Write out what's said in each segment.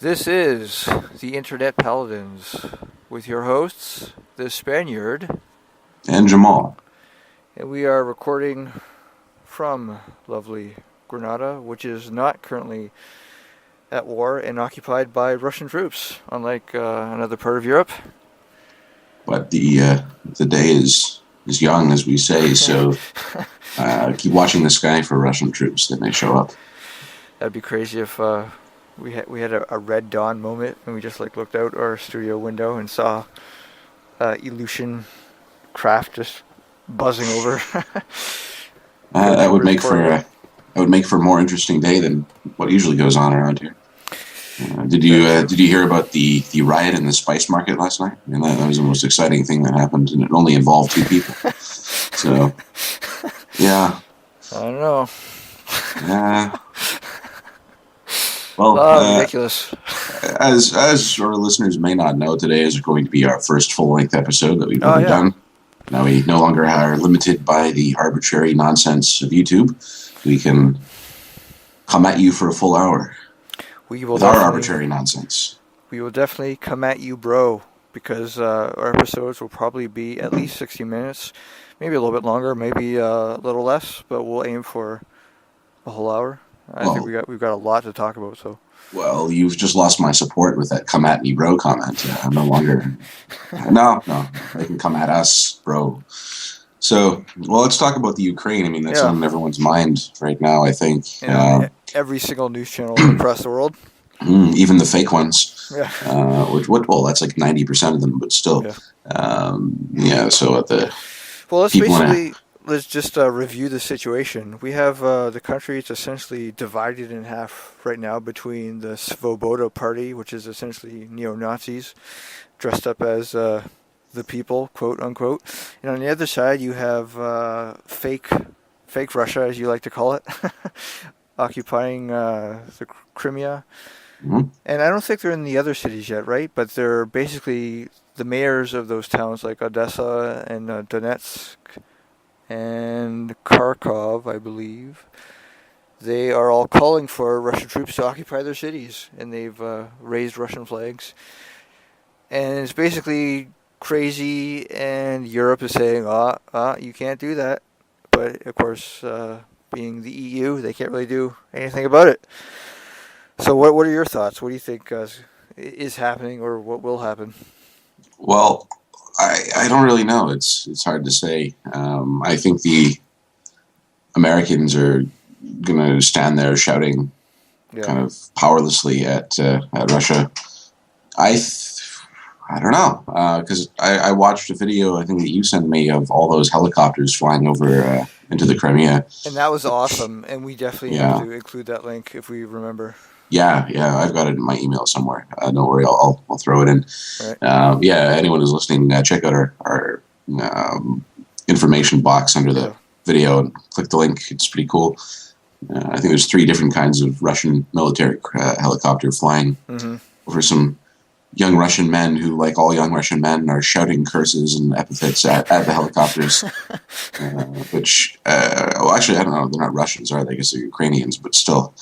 This is the Internet Paladins with your hosts, the Spaniard, and Jamal. and we are recording from lovely Granada, which is not currently at war and occupied by Russian troops, unlike another part of Europe. But the day is young, as we say, so keep watching the sky for Russian troops that may show up. That'd be crazy if we had a red dawn moment and we just looked out our studio window and saw Aleutian craft just buzzing over. That would make for a more interesting day than what usually goes on around here. Did you hear about the riot in the spice market last night? I mean, that was the most exciting thing that happened, and it only involved 2 people. So, yeah. I don't know. Yeah. Well, ridiculous. As our listeners may not know, today is going to be our first full-length episode that we've ever done. Now we no longer are limited by the arbitrary nonsense of YouTube. We can come at you for a full hour with our arbitrary nonsense. We will definitely come at you, bro, because our episodes will probably be at least 60 minutes, maybe a little bit longer, maybe a little less, but we'll aim for a whole hour. I think we've got a lot to talk about. So. Well, you've just lost my support with that "come at me, bro" comment. I'm no longer. No, they can come at us, bro. So, well, let's talk about the Ukraine. I mean, that's on everyone's mind right now, I think. Every single news channel across the world. Even the fake ones. Yeah. Well, that's like 90% of them, but still. Yeah. So let's just review the situation. We have the country. It's essentially divided in half right now between the Svoboda Party, which is essentially neo-Nazis dressed up as the people, quote unquote, and on the other side you have fake Russia, as you like to call it, occupying the Crimea. Mm-hmm. And I don't think they're in the other cities yet, right? But they're basically the mayors of those towns like Odessa and Donetsk and Kharkov, I believe. They are all calling for Russian troops to occupy their cities, and they've raised Russian flags. And it's basically crazy, and Europe is saying, you can't do that. But, of course, being the EU, they can't really do anything about it. So what are your thoughts? What do you think is happening or what will happen? Well, I don't really know. It's hard to say. I think the Americans are going to stand there shouting kind of powerlessly at Russia. I don't know, because I watched a video, I think that you sent me, of all those helicopters flying over into the Crimea. And that was awesome, and we definitely have to include that link if we remember. Yeah, I've got it in my email somewhere. Don't worry, I'll throw it in. Right. Anyone who's listening, check out our information box under the video and click the link. It's pretty cool. I think there's 3 different kinds of Russian military helicopter flying over some young Russian men who, like all young Russian men, are shouting curses and epithets at the helicopters. Which, actually, I don't know. They're not Russians, are they? I guess they're Ukrainians, but still.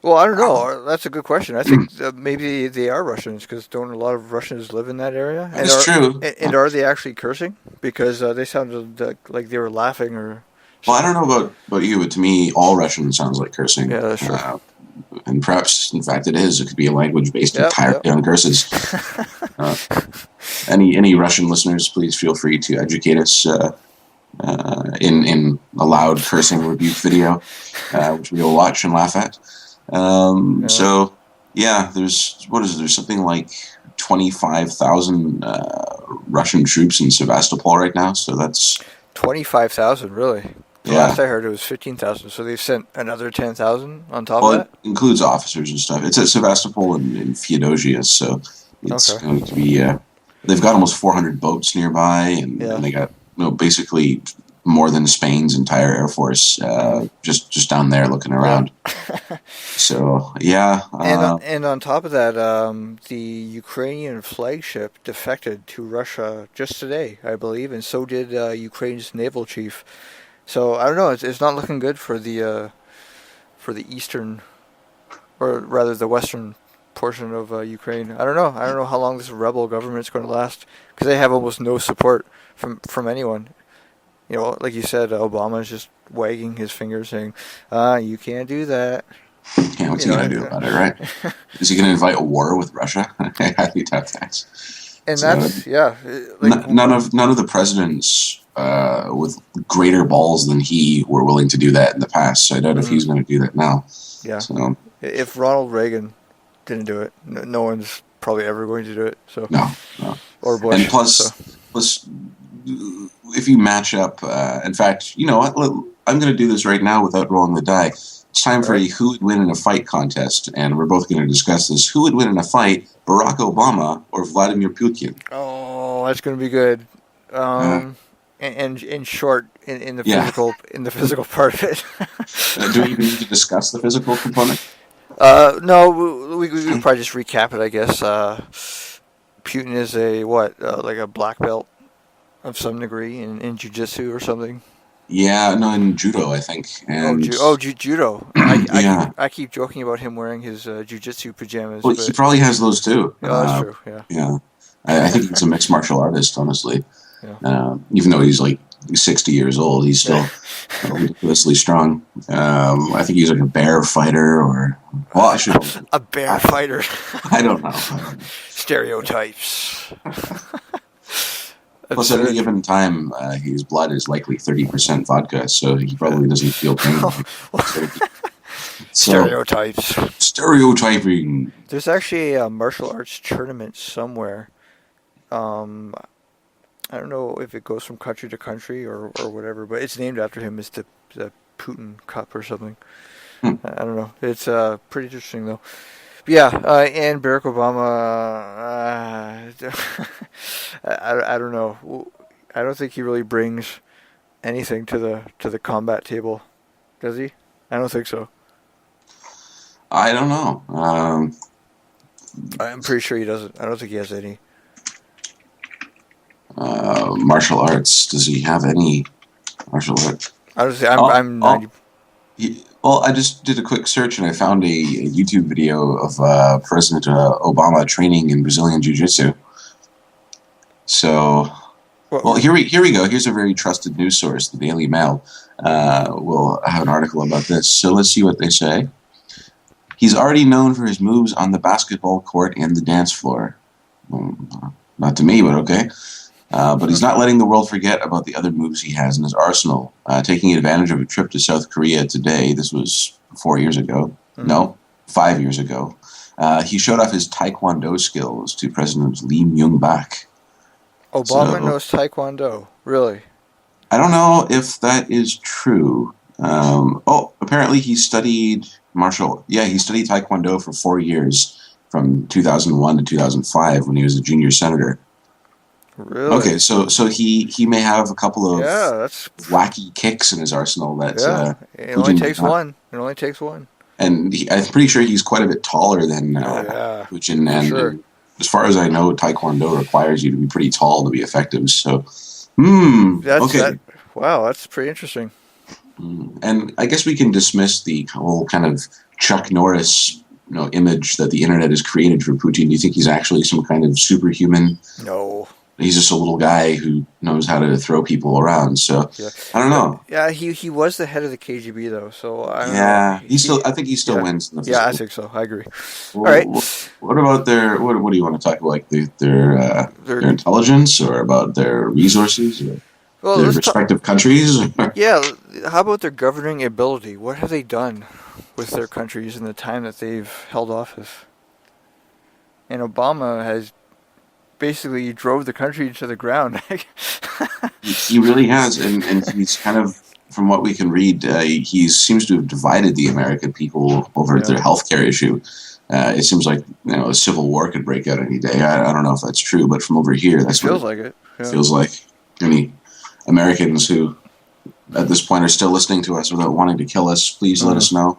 Well, I don't know. That's a good question. I think maybe they are Russians, because don't a lot of Russians live in that area? That's true. And are they actually cursing? Because they sounded like they were laughing or... Well, I don't know about you, but to me, all Russian sounds like cursing. Yeah, that's true. And perhaps, in fact, it is. It could be a language based entirely on curses. Any Russian listeners, please feel free to educate us in a loud cursing rebuke video, which we will watch and laugh at. So, there's something like 25,000 Russian troops in Sevastopol right now. So that's 25,000, really. The last I heard, it was 15,000. So they've sent another 10,000 on top of that? It includes officers and stuff. It's at Sevastopol in Feodosia, so it's going to be... they've got almost 400 boats nearby, and they got basically more than Spain's entire air force just down there looking around. So, and on top of that, the Ukrainian flagship defected to Russia just today, I believe, and so did Ukraine's naval chief. So I don't know. It's not looking good for the eastern, or rather the western portion of Ukraine. I don't know. I don't know how long this rebel government's going to last because they have almost no support from anyone. You know, like you said, Obama's just wagging his finger saying, you can't do that. Yeah, what's he going to do about it, right? Is he going to invite a war with Russia? I highly doubt that. And So, that's, yeah. Like, none of the presidents with greater balls than he were willing to do that in the past. So I doubt if he's going to do that now. Yeah. So, if Ronald Reagan didn't do it, no one's probably ever going to do it. So no. Or Bush. And plus, if you match up, in fact, you know what? I'm going to do this right now without rolling the die. It's time for a who would win in a fight contest, and we're both going to discuss this. Who would win in a fight, Barack Obama or Vladimir Putin? Oh, that's going to be good. And in short, in the physical part of it. Do we even need to discuss the physical component? No, we could probably just recap it, I guess. Putin is like a black belt of some degree in jiu-jitsu or something. Yeah, no, in judo, I think. And judo. I keep joking about him wearing his jiu-jitsu pajamas. Well, he probably has those too. Oh, that's true, yeah. Yeah. I think he's a mixed martial artist, honestly. Yeah. Even though he's like 60 years old, he's still ridiculously strong. I think he's like a bear fighter a bear fighter. I don't know. Stereotypes. Plus, at any given time, his blood is likely 30% vodka, so he probably doesn't feel pain. Stereotypes. Stereotyping. There's actually a martial arts tournament somewhere. I don't know if it goes from country to country or whatever, but it's named after him. It's the Putin Cup or something. I don't know. It's pretty interesting, though. But yeah, and Barack Obama, I don't know. I don't think he really brings anything to the combat table, does he? I don't think so. I don't know. I'm pretty sure he doesn't. I don't think he has any. Martial arts. Does he have any martial arts? I'm 90. Well, I just did a quick search and I found a YouTube video of President Obama training in Brazilian Jiu-Jitsu. So, well, here we go. Here's a very trusted news source, the Daily Mail. We'll have an article about this. So let's see what they say. He's already known for his moves on the basketball court and the dance floor. Not to me, but okay. But he's not letting the world forget about the other moves he has in his arsenal. Taking advantage of a trip to South Korea today, this was 4 years ago. No, 5 years ago. He showed off his Taekwondo skills to President Lee Myung-bak. Obama knows Taekwondo, really? I don't know if that is true. Apparently he studied he studied Taekwondo for 4 years, from 2001 to 2005 when he was a junior senator. Really? Okay, so he may have a couple of that's wacky kicks in his arsenal. It only takes one. It only takes one. And I'm pretty sure he's quite a bit taller than Putin. And as far as I know, Taekwondo requires you to be pretty tall to be effective. So, wow, that's pretty interesting. And I guess we can dismiss the whole kind of Chuck Norris, image that the internet has created for Putin. Do you think he's actually some kind of superhuman? No. He's just a little guy who knows how to throw people around. So I don't know. Yeah, he was the head of the KGB though. So I don't know. I think he still wins. In the I think so. I agree. Well, all right. What about their? What do you want to talk about? Like their intelligence, or about their resources, or their respective countries? Yeah. How about their governing ability? What have they done with their countries in the time that they've held office? And Obama has basically drove the country to the ground. He really has, and he's kind of, from what we can read, he seems to have divided the American people over their healthcare issue. It seems like a civil war could break out any day. I don't know if that's true, but from over here, that's feels like it. Yeah. Feels like. Any Americans who at this point are still listening to us without wanting to kill us, please let us know.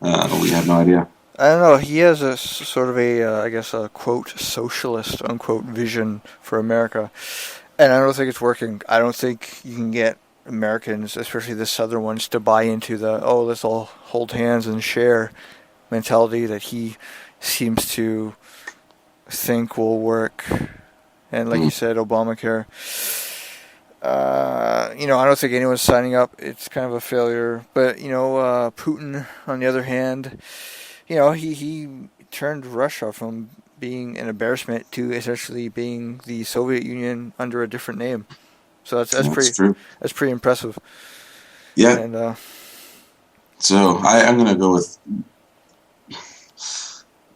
We have no idea. I don't know. He has a sort of a quote, socialist, unquote, vision for America. And I don't think it's working. I don't think you can get Americans, especially the southern ones, to buy into the, let's all hold hands and share mentality that he seems to think will work. And like you said, Obamacare. I don't think anyone's signing up. It's kind of a failure. But Putin, on the other hand, he turned Russia from being an embarrassment to essentially being the Soviet Union under a different name. So That's true. that's pretty impressive. Yeah. And so I'm going to go with.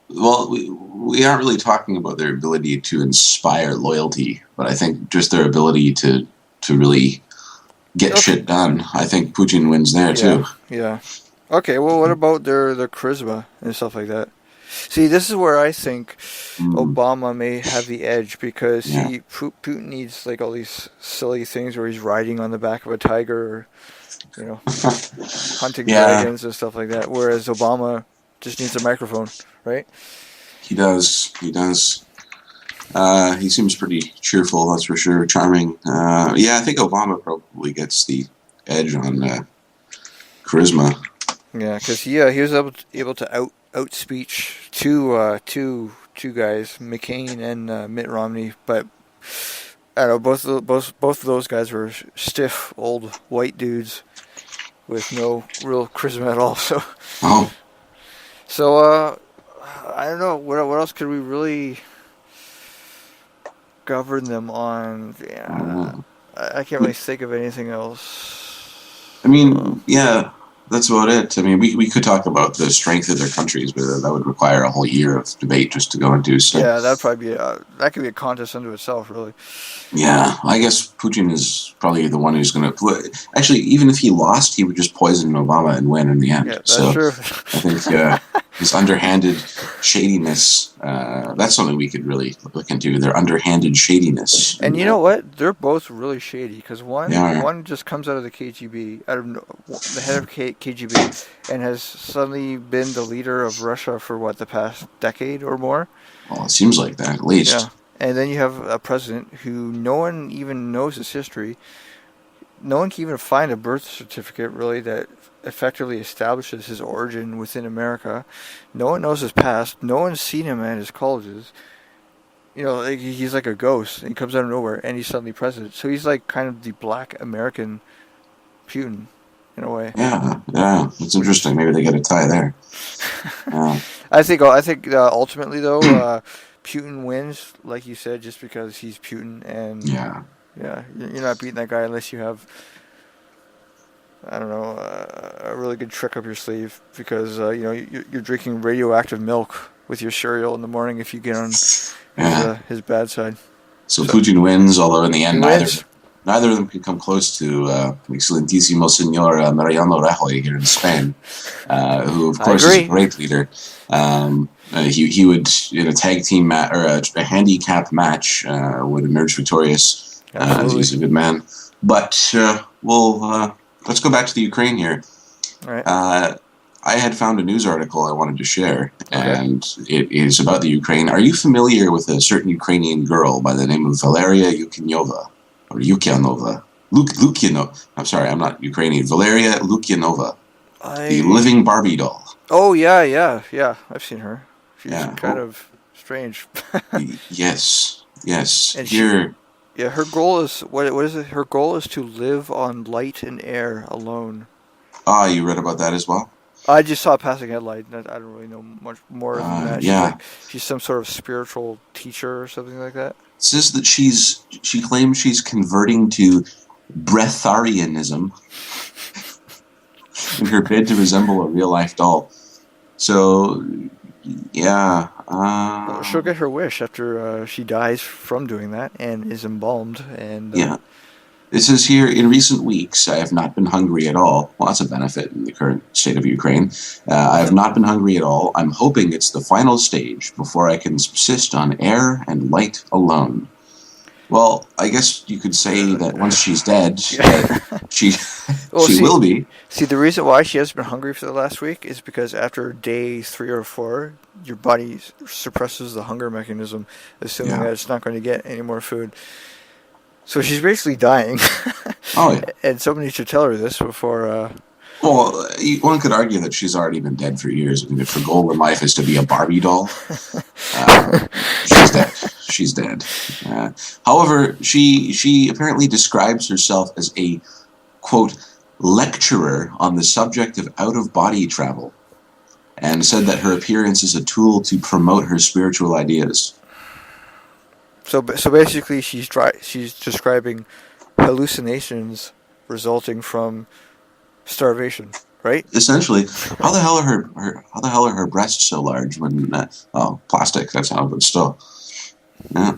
Well, we aren't really talking about their ability to inspire loyalty, but I think just their ability to really get shit done. I think Putin wins there too. Yeah. Okay. Well, what about their charisma and stuff like that? See, this is where I think Obama may have the edge because Putin needs like all these silly things where he's riding on the back of a tiger, or hunting dragons and stuff like that. Whereas Obama just needs a microphone, right? He does. He seems pretty cheerful, that's for sure. Charming. I think Obama probably gets the edge on charisma. Yeah, because he was able to outspeech two guys, McCain and Mitt Romney, but I don't know, both of those guys were stiff old white dudes with no real charisma at all. So I don't know what else could we really govern them on. I can't really think of anything else. I mean, that's about it. I mean, we could talk about the strength of their countries, but that would require a whole year of debate just to go into. So that'd probably be that could be a contest unto itself, really. Yeah, I guess Putin is probably the one who's going to. Actually, even if he lost, he would just poison Obama and win in the end. Yeah, that's true. I think his underhanded shadiness. That's something we could really look into. Their underhanded shadiness. And you know what? They're both really shady because one just comes out of the KGB, the head of KGB, and has suddenly been the leader of Russia for the past decade or more. Well, it seems like that at least. Yeah. And then you have a president who no one even knows his history. No one can even find a birth certificate, really, that effectively establishes his origin within America. No one knows his past. No one's seen him at his colleges. He's like a ghost. And he comes out of nowhere, and he's suddenly president. So he's like kind of the black American Putin, in a way. Yeah, it's interesting. Maybe they get a tie there. I think ultimately, though, Putin wins, like you said, just because he's Putin, and you're not beating that guy unless you have, I don't know, a really good trick up your sleeve, because you're drinking radioactive milk with your cereal in the morning if you get on his bad side. So Putin wins, although in the end neither of them can come close to Excelentísimo Señor Mariano Rajoy here in Spain, who of course is a great leader. He would, in a tag team match or a handicap match, would emerge victorious. He's a good man. But let's go back to the Ukraine here. All right. I had found a news article I wanted to share, and it is about the Ukraine. Are you familiar with a certain Ukrainian girl by the name of Valeria Lukyanova? Or Lukyanova? Lukyanova. I'm sorry, I'm not Ukrainian. Valeria Lukyanova. The living Barbie doll. Oh, yeah. I've seen her. She's kind of strange. Yes. And her goal is, what is it? Her goal is to live on light and air alone. Ah, you read about that as well? I just saw a passing headline. I don't really know much more than that. She's some sort of spiritual teacher or something like that. It says that she claims she's converting to breatharianism in her bid to resemble a real-life doll. So, she'll get her wish after she dies from doing that and is embalmed. And it says here, in recent weeks, I have not been hungry at all. Well, that's a benefit in the current state of Ukraine. I have not been hungry at all. I'm hoping it's the final stage before I can subsist on air and light alone. Well, I guess you could say that once she's dead, she will be. See, the reason why she hasn't been hungry for the last week is because after day 3 or 4, your body suppresses the hunger mechanism, assuming that it's not going to get any more food. So she's basically dying. Oh, yeah. And somebody should tell her this before Well, one could argue that she's already been dead for years. I mean, if her goal in life is to be a Barbie doll, she's dead. She's dead. However, she apparently describes herself as a, quote, lecturer on the subject of out-of-body travel, and said that her appearance is a tool to promote her spiritual ideas. So basically, she's describing hallucinations resulting from starvation, right? Essentially, how the hell are her breasts so large when plastic? That's how, but still, yeah,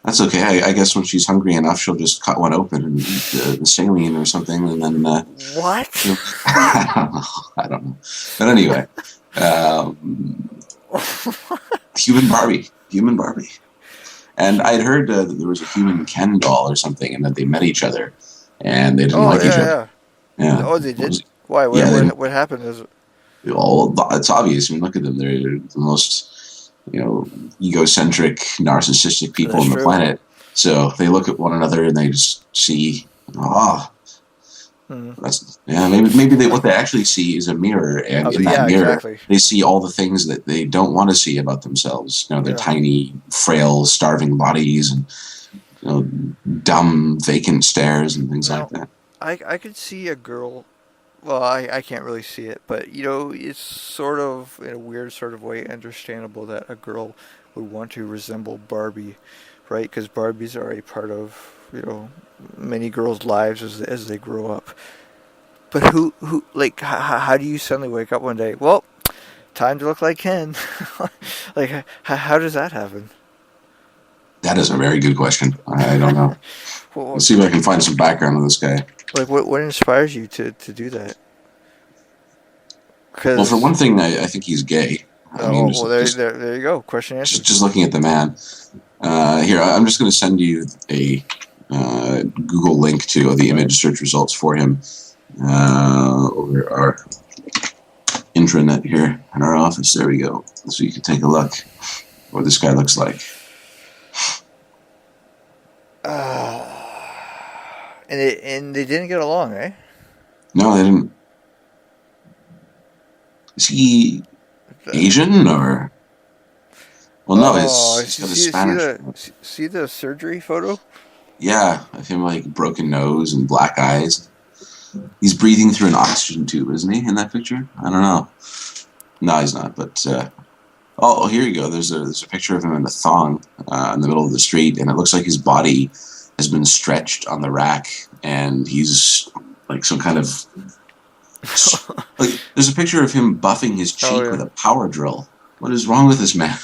that's okay. I guess when she's hungry enough, she'll just cut one open and eat the saline or something, and then what? I don't know. But anyway, human Barbie. And I'd heard that there was a human Ken doll or something, and that they met each other, and they didn't like each other. Yeah. Oh, they did. Why? What happened? Well, it's obvious. I mean, look at them. They're the most, egocentric, narcissistic people on the planet. So they look at one another and they just see, maybe what they actually see is a mirror, and in that mirror, they see all the things that they don't want to see about themselves. Their tiny, frail, starving bodies, and dumb, vacant stares and things like that. I could see a girl. Well, I can't really see it, but it's sort of, in a weird sort of way, understandable that a girl would want to resemble Barbie, right? Because Barbies are a part of many girls' lives as they grow up. But how do you suddenly wake up one day? Well, time to look like Ken. Like, how does that happen? That is a very good question. I don't know. Let's see if I can find some background on this guy. Like, what inspires you to do that? Well, for one thing, I think he's gay. There you go. Question answered. Just looking at the man. Here, I'm just going to send you a Google link to the image search results for him over our intranet here in our office. There we go. So you can take a look at what this guy looks like. And they didn't get along, eh? No, they didn't. Is he Asian or? Well, no, he's got a Spanish. See the surgery photo? Yeah, of him like broken nose and black eyes. He's breathing through an oxygen tube, isn't he? In that picture, I don't know. No, he's not. But here you go. There's a picture of him in a thong in the middle of the street, and it looks like his body has been stretched on the rack, and he's like some kind of like. There's a picture of him buffing his cheek with a power drill. What is wrong with this man?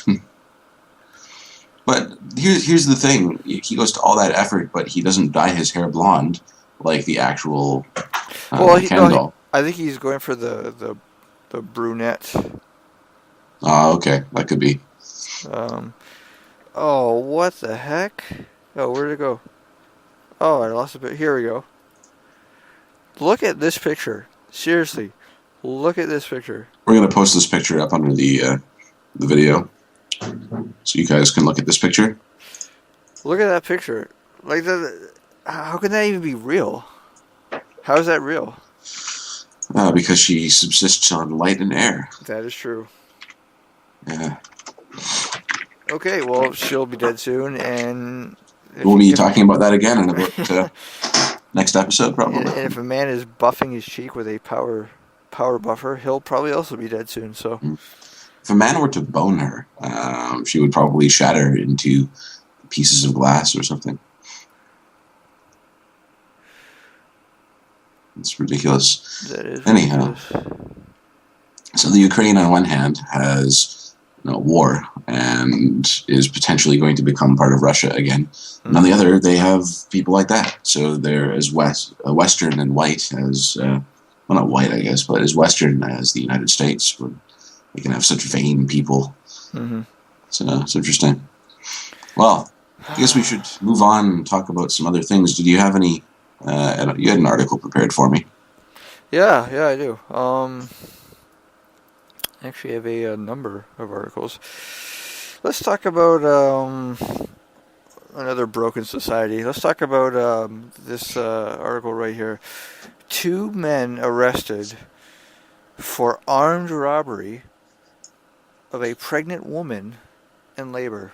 But here's the thing: he goes to all that effort, but he doesn't dye his hair blonde like the actual Ken doll. I think he's going for the brunette. Oh, okay, that could be. Oh, what the heck? Oh, where'd it go? Oh, I lost a bit. Here we go. Look at this picture. Seriously, look at this picture. We're gonna post this picture up under the video, so you guys can look at this picture. Look at that picture. Like, how can that even be real? How is that real? Because she subsists on light and air. That is true. Yeah. Okay, well, she'll be dead soon, and we'll be talking about that again in about next episode, probably. And if a man is buffing his cheek with a power buffer, he'll probably also be dead soon. So, if a man were to bone her, she would probably shatter into pieces of glass or something. It's ridiculous. That is anyhow. ridiculous. So the Ukraine, on one hand, has war and is potentially going to become part of Russia again. And on the other, they have people like that. So they're as Western and white as, well, not white, I guess, but as Western as the United States. They can have such vain people. Mm-hmm. So it's interesting. Well, I guess we should move on and talk about some other things. Did you have any? You had an article prepared for me. Yeah, I do. Actually, I have a number of articles. Let's talk about another broken society. Let's talk about this article right here. 2 men arrested for armed robbery of a pregnant woman in labor.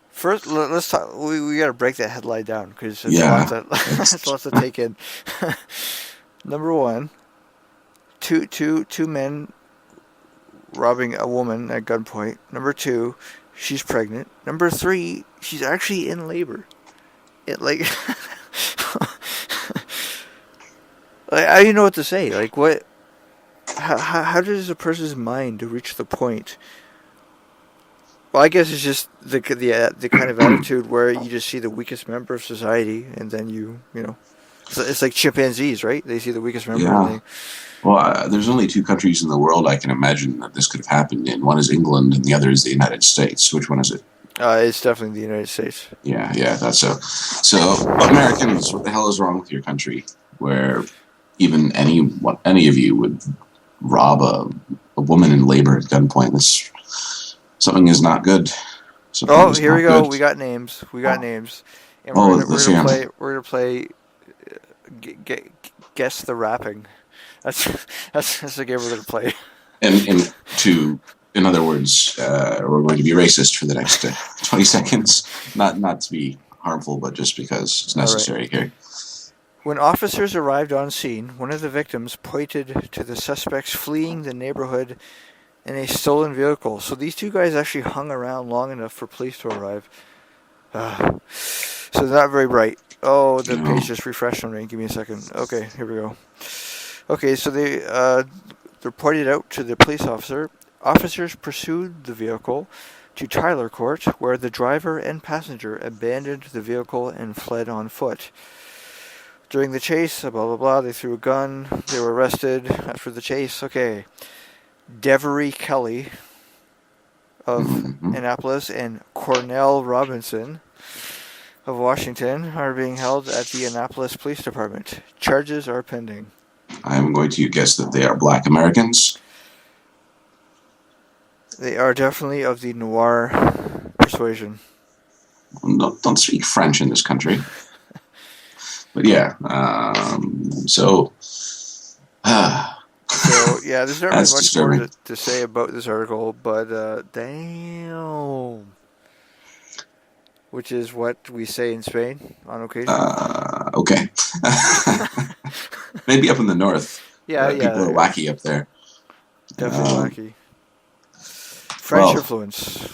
First, let's talk. We got to break that headline down because it's lots to take in. Number one, two men robbing a woman at gunpoint. Number two, she's pregnant. Number three, she's actually in labor. I don't know what to say. Like, what? How does a person's mind reach the point? Well, I guess it's just the kind of attitude where you just see the weakest member of society, and then you know, it's like chimpanzees, right? They see the weakest member. Yeah. Well, there's only two countries in the world I can imagine that this could have happened in. One is England, and the other is the United States. Which one is it? It's definitely the United States. Yeah, that's so. So, Americans, what the hell is wrong with your country? Where even any of you would rob a woman in labor at gunpoint? Something is not good. Here we go. Good. We got names. And we're gonna play. Guess the rapping. That's the game we're gonna play. In other words, we're going to be racist for the next 20 seconds. Not to be harmful, but just because it's necessary here. When officers arrived on scene, one of the victims pointed to the suspects fleeing the neighborhood in a stolen vehicle. So these two guys actually hung around long enough for police to arrive. So they're not very bright. Oh, the page just refreshed on me. Give me a second. Okay, here we go. Okay, so they're pointed out to the police officer. Officers pursued the vehicle to Tyler Court, where the driver and passenger abandoned the vehicle and fled on foot. During the chase, blah, blah, blah, they threw a gun. They were arrested after the chase. Okay. Devery Kelly of Annapolis and Cornell Robinson of Washington are being held at the Annapolis Police Department. Charges are pending. I'm going to guess that they are Black Americans. They are definitely of the noir persuasion. Don't speak French in this country. But yeah, So yeah, there's not really much disturbing. More to say about this article, but damn. Which is what we say in Spain on occasion. Okay. Maybe up in the north. Yeah, people are wacky up there. Definitely wacky. French influence.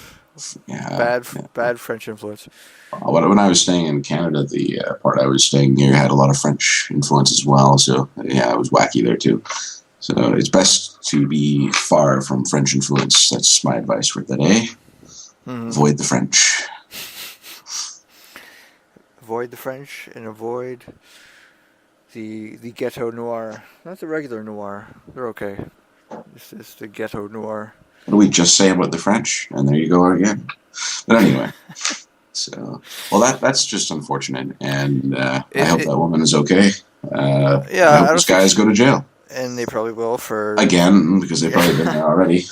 Yeah. Bad French influence. When I was staying in Canada, the part I was staying near had a lot of French influence as well. So yeah, it was wacky there too. So it's best to be far from French influence. That's my advice for today. Avoid the French. Avoid the French and avoid the ghetto noir. Not the regular noir. They're okay. It's the ghetto noir. What do we just say about the French? And there you go again. But anyway. So, well, that's just unfortunate. And I hope that woman is okay. I hope those guys go to jail. And they probably will again, because they've probably been there already.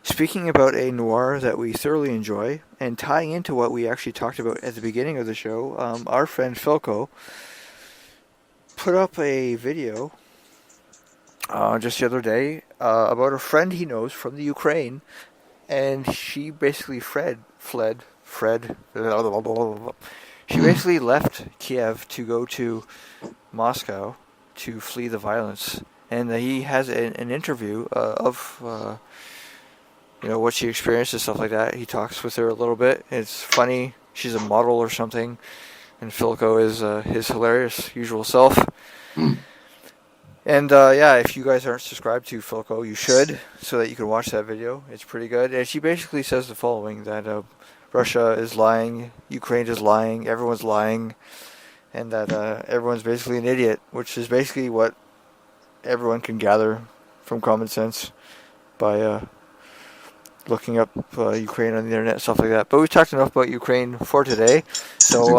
Speaking about a noir that we thoroughly enjoy, and tying into what we actually talked about at the beginning of the show, our friend Philco put up a video just the other day about a friend he knows from the Ukraine, and she basically she basically left Kiev to go to Moscow to flee the violence, and he has an interview of what she experienced and stuff like that. He talks with her a little bit. It's funny. She's a model or something, and Philco is his hilarious usual self. And if you guys aren't subscribed to Philco, you should, so that you can watch that video. It's pretty good. And she basically says the following, that Russia is lying, Ukraine is lying, everyone's lying, and that everyone's basically an idiot, which is basically what everyone can gather from common sense by looking up Ukraine on the internet, stuff like that. But we've talked enough about Ukraine for today, so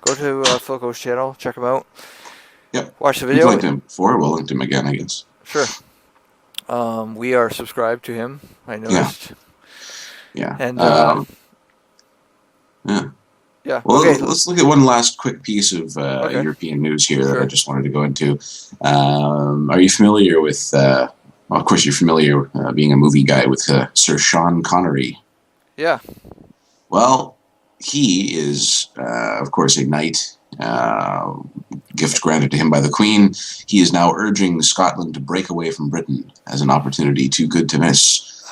go to Philco's channel, check him out. Yep. Watch the video. We've linked him before. We'll link him again, I guess. Sure. We are subscribed to him, I noticed. Yeah. And Yeah. Well, Okay. let's look at one last quick piece of Okay. European news here that I Sure. just wanted to go into. Are you familiar with? Well, of course, you're familiar, being a movie guy, with Sir Sean Connery. Yeah. Well, he is, of course, a knight. Gift granted to him by the Queen. He is now urging Scotland to break away from Britain as an opportunity too good to miss.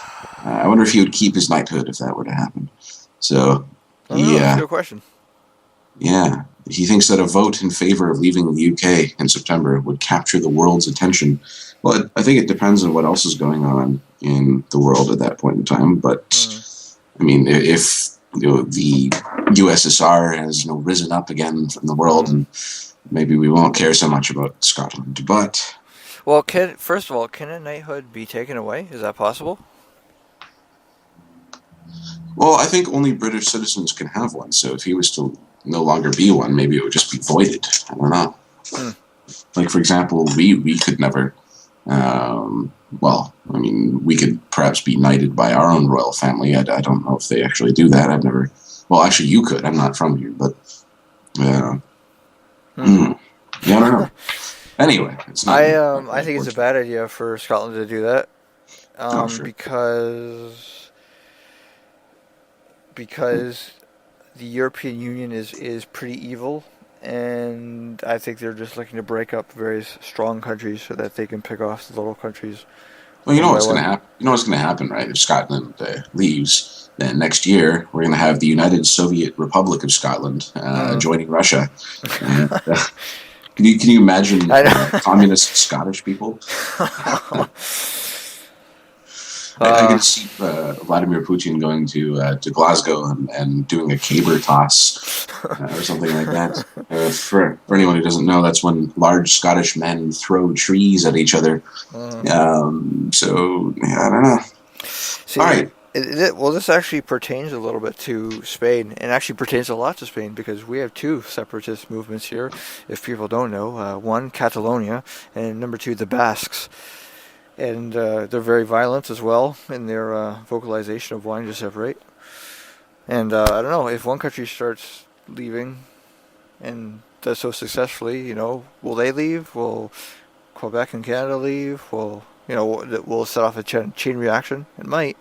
I wonder if he would keep his knighthood if that were to happen. So I don't know. he, That's a good question. yeah, he thinks that a vote in favor of leaving the UK in September would capture the world's attention. Well, I think it depends on what else is going on in the world at that point in time. But I mean, if the USSR has risen up again from the world, and maybe we won't care so much about Scotland. But well, first of all, can a knighthood be taken away? Is that possible? well, I think only British citizens can have one. So if he was to no longer be one, maybe it would just be voided. I don't know. Like, for example, we could never. Well, I mean, we could perhaps be knighted by our own royal family. I don't know if they actually do that. I've never. Well, actually, you could. I'm not from here, but yeah, I don't know. Anyway, it's not. I think it's a bad idea for Scotland to do that. Sure. Because the European Union is pretty evil, and I think they're just looking to break up various strong countries so that they can pick off the little countries. Well, you know what's going to happen. You know what's going to happen, right? If Scotland leaves, then next year we're going to have the United Soviet Republic of Scotland joining Russia. And, can you imagine communist Scottish people? I can see Vladimir Putin going to Glasgow and doing a caber toss or something like that. For anyone who doesn't know, that's when large Scottish men throw trees at each other. So yeah, I don't know. See, all right. Well, this actually pertains a little bit to Spain, and actually pertains a lot to Spain because we have two separatist movements here. If people don't know, one Catalonia, and number two the Basques. And they're very violent as well in their vocalization of wanting to separate. And I don't know, if one country starts leaving and does so successfully, will they leave? Will Quebec and Canada leave? Will set off a chain reaction? It might.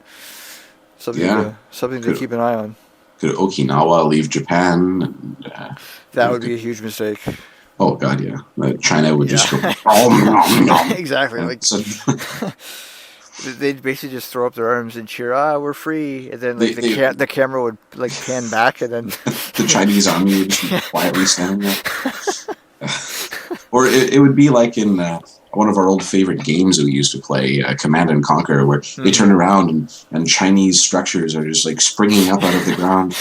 Something to keep an eye on. Could Okinawa leave Japan? And, that would be a huge mistake. Oh God, yeah. China would just go. Exactly. They'd basically just throw up their arms and cheer. We're free. And then the camera would pan back, and then the Chinese army would just be quietly standing there. Or it would be like in one of our old favorite games we used to play, Command and Conquer, where they turn around and Chinese structures are just springing up out of the ground.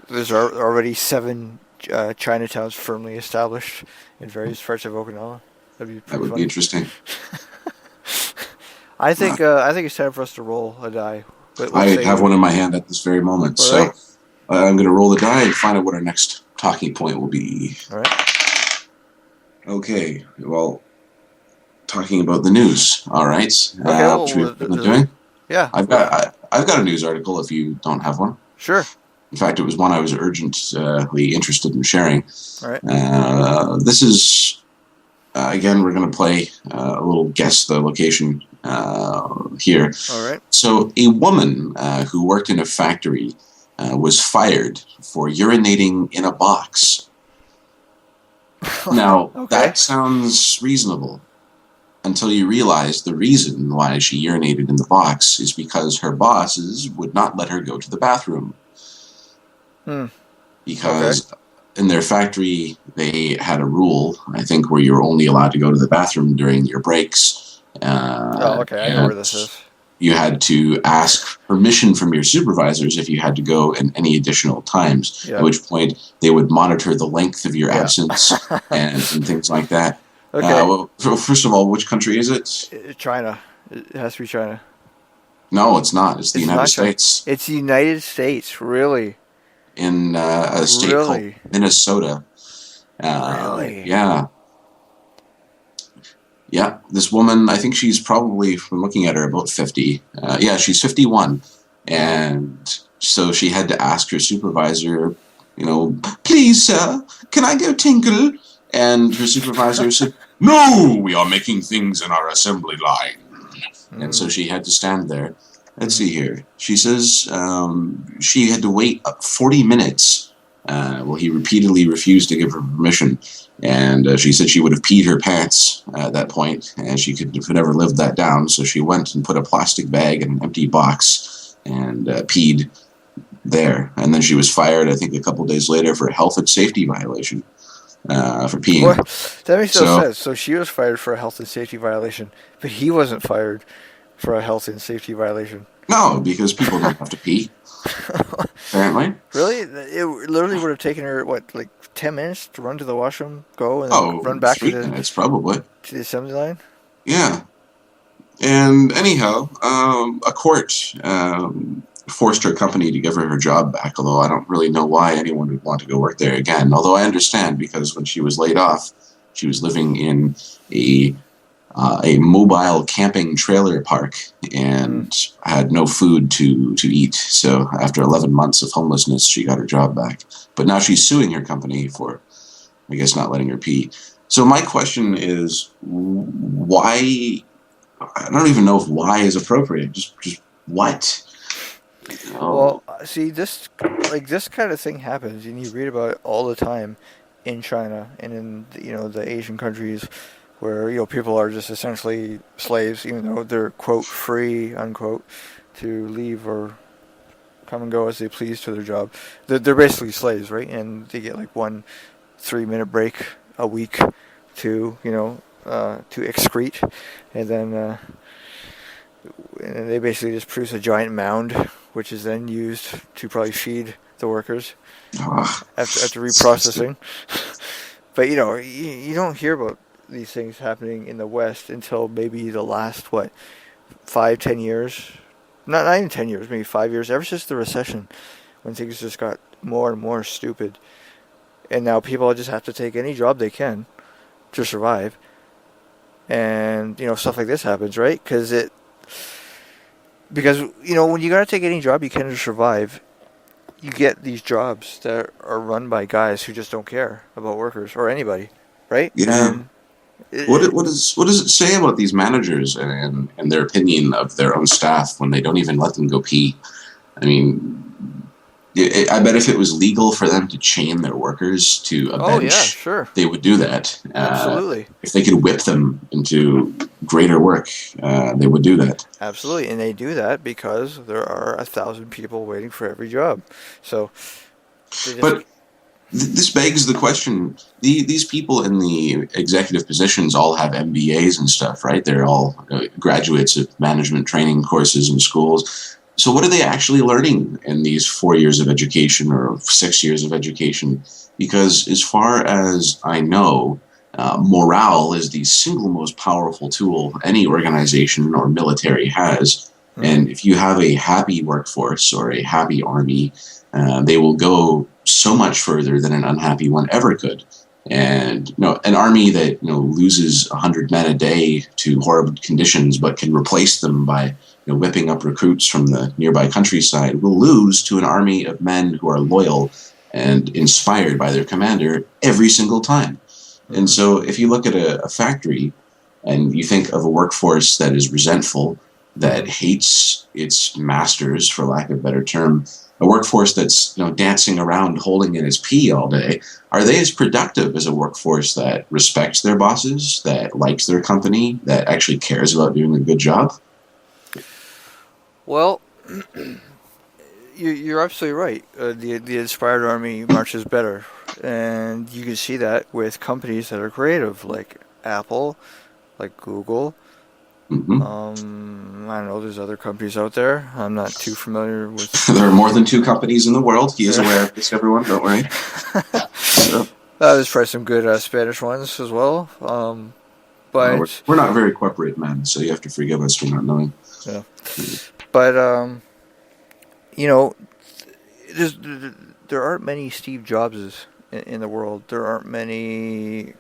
There's already 7 Chinatowns firmly established in various parts of Okinawa. That would be interesting. I think it's time for us to roll a die. I have one in my hand at this very moment, so I'm going to roll the die and find out what our next talking point will be. All right. Okay. Well, talking about the news. All right. Okay. Which we've been doing. Yeah. I've got a news article. If you don't have one. Sure. In fact, it was one I was urgently interested in sharing. All right. This is, again, we're going to play a little guess the location here. All right. So a woman who worked in a factory was fired for urinating in a box. Now, that sounds reasonable until you realize the reason why she urinated in the box is because her bosses would not let her go to the bathroom. Because in their factory, they had a rule, I think, where you're only allowed to go to the bathroom during your breaks. I know where this is. You had to ask permission from your supervisors if you had to go in any additional times, at which point they would monitor the length of your absence and things like that. Okay. Well, first of all, which country is it? China. It has to be China. No, it's not. It's the United States. It's the United States, really? In a state called Minnesota. Really? Yeah. Yeah, this woman, I think she's probably, from looking at her, about 50. Yeah, she's 51. And So she had to ask her supervisor, please, sir, can I go tinkle? And her supervisor said, no, we are making things in our assembly line. And so she had to stand there. Let's see here. She says she had to wait 40 minutes. He repeatedly refused to give her permission. And she said she would have peed her pants at that point, and she could never live that down. So she went and put a plastic bag in an empty box and peed there. And then she was fired, I think, a couple days later for a health and safety violation for peeing. What? That makes no sense. So she was fired for a health and safety violation, but he wasn't fired for a health and safety violation. No, because people don't have to pee. Apparently. Really? It literally would have taken her, 10 minutes to run to the washroom, go, and then run back 3 minutes, probably. To the assembly line? Yeah. And anyhow, a court forced her company to give her job back, although I don't really know why anyone would want to go work there again. Although I understand, because when she was laid off, she was living in a mobile camping trailer park and had no food to eat. So after 11 months of homelessness, she got her job back. But now she's suing her company for, I guess, not letting her pee. So my question is, why? I don't even know if why is appropriate. Just what? Well, see, this kind of thing happens, and you read about it all the time in China and in the Asian countries, where people are just essentially slaves, even though they're quote free unquote to leave or come and go as they please to their job. They're basically slaves, right? And they get 1 3-minute break a week to excrete, and then they basically just produce a giant mound, which is then used to probably feed the workers after reprocessing. But you don't hear about these things happening in the West until maybe the last 5-10 years, not even 10 years, maybe 5 years, ever since the recession, when things just got more and more stupid, and now people just have to take any job they can to survive, and stuff like this happens, right? Because when you gotta take any job you can to survive, you get these jobs that are run by guys who just don't care about workers or anybody, right? Yeah. What does it say about these managers and their opinion of their own staff when they don't even let them go pee? I mean, I bet if it was legal for them to chain their workers to a bench, sure, they would do that. Absolutely. If they could whip them into greater work, they would do that. Absolutely, and they do that because there are 1,000 people waiting for every job. So, this begs the question, these people in the executive positions all have MBAs and stuff, right? They're all graduates of management training courses in schools. So what are they actually learning in these 4 years of education or 6 years of education? Because as far as I know, morale is the single most powerful tool any organization or military has. And if you have a happy workforce or a happy army, they will go so much further than an unhappy one ever could. And an army that loses 100 men a day to horrible conditions, but can replace them by whipping up recruits from the nearby countryside, will lose to an army of men who are loyal and inspired by their commander every single time. And so, if you look at a factory and you think of a workforce that is resentful, that hates its masters, for lack of a better term, a workforce that's dancing around holding in its pee all day, are they as productive as a workforce that respects their bosses, that likes their company, that actually cares about doing a good job? Well, you're absolutely right. The inspired army marches better, and you can see that with companies that are creative, like Apple, like Google. I don't know, there's other companies out there. I'm not too familiar with... There are more than 2 companies in the world. He is aware of this, everyone. Don't worry. There's probably some good Spanish ones as well. But we're not very corporate men, so you have to forgive us for not knowing. Yeah. But, there aren't many Steve Jobses in the world. There aren't many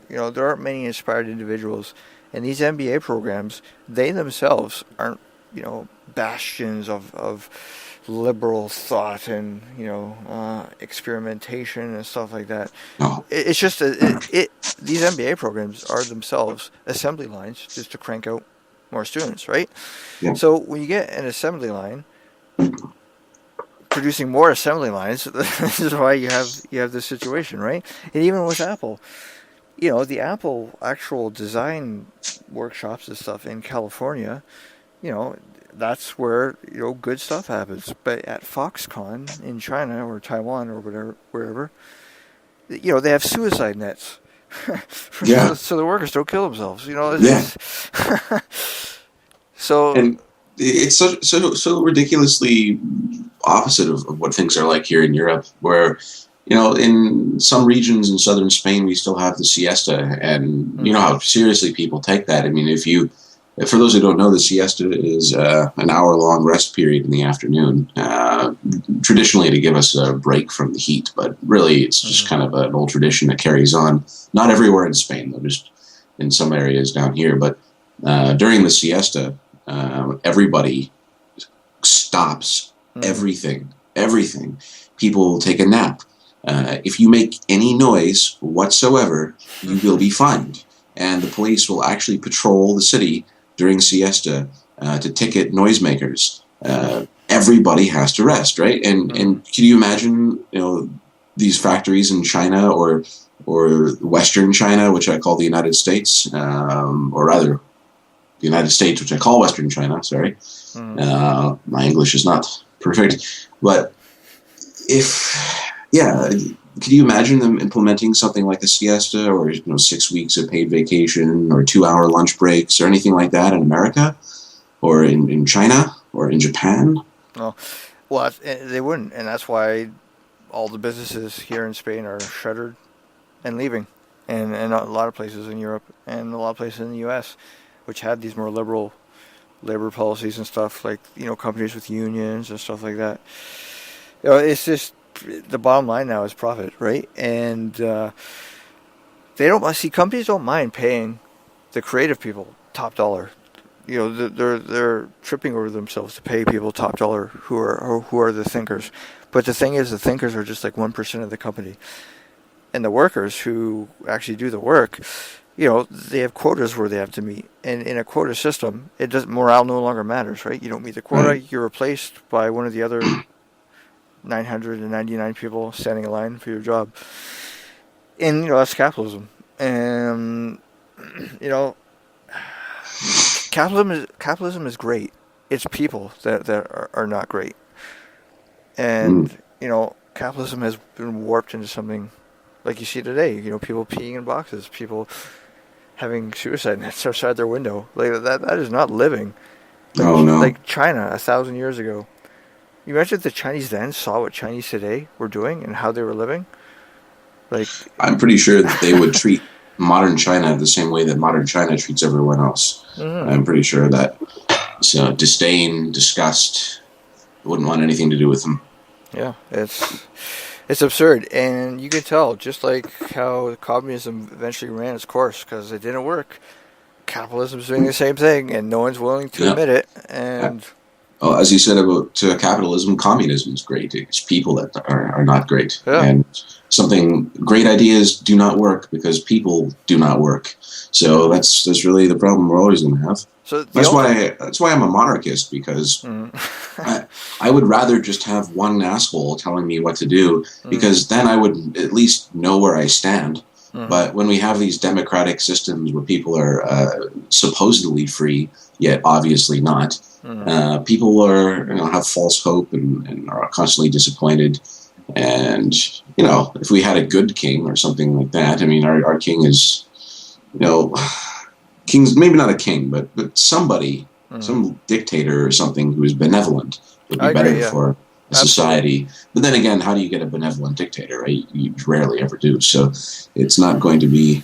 inspired individuals. And these MBA programs, they themselves aren't, bastions of liberal thought and experimentation and stuff like that. No. It's just these MBA programs are themselves assembly lines just to crank out more students, right? Yeah. So when you get an assembly line producing more assembly lines, this is why you have this situation, right? And even with Apple, the Apple actual design workshops and stuff in California, that's where good stuff happens. But at Foxconn in China or Taiwan or whatever, wherever, they have suicide nets. Yeah. So the workers don't kill themselves. Yeah. So. And it's so ridiculously opposite of what things are like here in Europe, where in some regions in southern Spain we still have the siesta, and you know how seriously people take that. I mean, for those who don't know, the siesta is an hour-long rest period in the afternoon, traditionally to give us a break from the heat, but really it's just kind of an old tradition that carries on. Not everywhere in Spain, though, just in some areas down here. But during the siesta, everybody stops everything. People take a nap. If you make any noise whatsoever, you will be fined. And the police will actually patrol the city during siesta to ticket noisemakers. Everybody has to rest, right? And can you imagine, these factories in China or Western China, which I call the United States, or rather, the United States, which I call Western China. Sorry, my English is not perfect, but can you imagine them implementing something like the siesta, or 6 weeks of paid vacation, or 2-hour lunch breaks, or anything like that in America, or in China, or in Japan? No, well, they wouldn't, and that's why all the businesses here in Spain are shuttered and leaving, and a lot of places in Europe and a lot of places in the U.S., which had these more liberal labor policies and stuff, like companies with unions and stuff like that. It's just the bottom line now is profit, right? And companies don't mind paying the creative people top dollar. They're tripping over themselves to pay people top dollar who are the thinkers. But the thing is, the thinkers are just like 1% of the company, and the workers who actually do the work, they have quotas where they have to meet. And in a quota system, morale no longer matters, right? You don't meet the quota, you're replaced by one of the other 999 people standing in line for your job. And, that's capitalism. And, capitalism is great. It's people that are not great. And, capitalism has been warped into something like you see today. People peeing in boxes, people having suicide nets outside their window. Like that is not living. No. Like China 1,000 years ago. You imagine if the Chinese then saw what Chinese today were doing and how they were living? I'm pretty sure that they would treat modern China the same way that modern China treats everyone else. I'm pretty sure that disdain, disgust, wouldn't want anything to do with them. Yeah, it's absurd, and you can tell just like how communism eventually ran its course because it didn't work. Capitalism's doing the same thing, and no one's willing to admit it. And well, as you said about capitalism, communism is great. It's people that are not great. Yeah. And great ideas do not work because people do not work. So that's really the problem we're always going to have. So that's why I'm a monarchist, because I would rather just have one asshole telling me what to do, because then I would at least know where I stand. But when we have these democratic systems where people are supposedly free, yet obviously not, people have false hope and are constantly disappointed. And if we had a good king or something like that, I mean, our king is, king's maybe not a king, but somebody, some dictator or something who is benevolent would be better for a society. But then again, how do you get a benevolent dictator, right? You rarely ever do. So it's not going to be